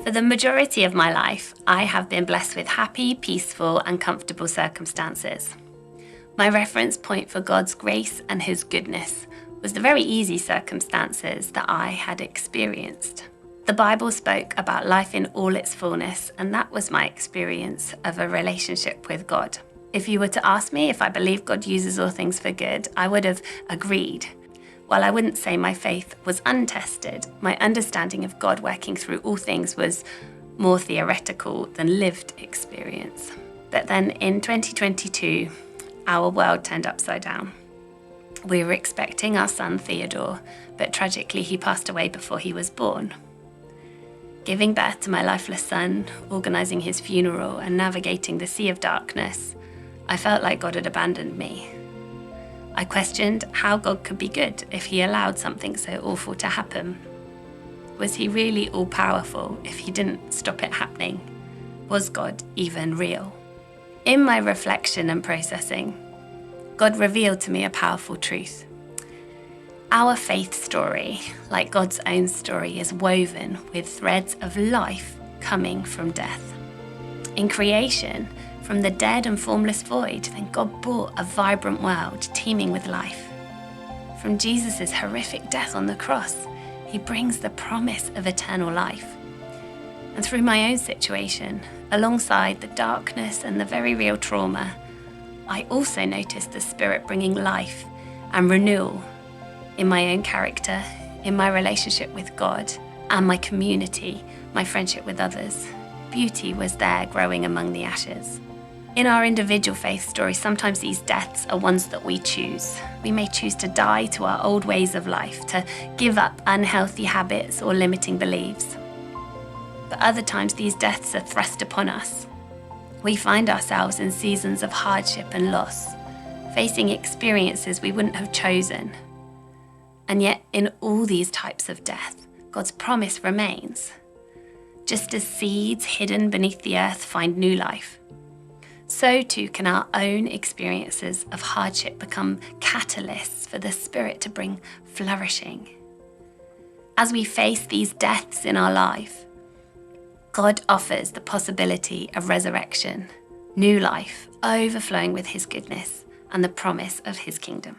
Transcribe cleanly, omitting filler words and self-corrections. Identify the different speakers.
Speaker 1: For the majority of my life, I have been blessed with happy, peaceful, and comfortable circumstances. My reference point for God's grace and His goodness was the very easy circumstances that I had experienced. The Bible spoke about life in all its fullness, and that was my experience of a relationship with God. If you were to ask me if I believe God uses all things for good, I would have agreed. While I wouldn't say my faith was untested, my understanding of God working through all things was more theoretical than lived experience. But then in 2022, our world turned upside down. We were expecting our son Theodore, but tragically he passed away before he was born. Giving birth to my lifeless son, organising his funeral, and navigating the sea of darkness, I felt like God had abandoned me. I questioned how God could be good if He allowed something so awful to happen. Was He really all-powerful if He didn't stop it happening? Was God even real? In my reflection and processing, God revealed to me a powerful truth. Our faith story, like God's own story, is woven with threads of life coming from death. In creation, from the dead and formless void, then God brought a vibrant world teeming with life. From Jesus' horrific death on the cross, He brings the promise of eternal life. And through my own situation, alongside the darkness and the very real trauma, I also noticed the Spirit bringing life and renewal in my own character, in my relationship with God, and my community, my friendship with others. Beauty was there growing among the ashes. In our individual faith stories, sometimes these deaths are ones that we choose. We may choose to die to our old ways of life, to give up unhealthy habits or limiting beliefs. But other times these deaths are thrust upon us. We find ourselves in seasons of hardship and loss, facing experiences we wouldn't have chosen. And yet in all these types of death, God's promise remains. Just as seeds hidden beneath the earth find new life, so too can our own experiences of hardship become catalysts for the Spirit to bring flourishing. As we face these deaths in our life, God offers the possibility of resurrection, new life, overflowing with His goodness and the promise of His kingdom.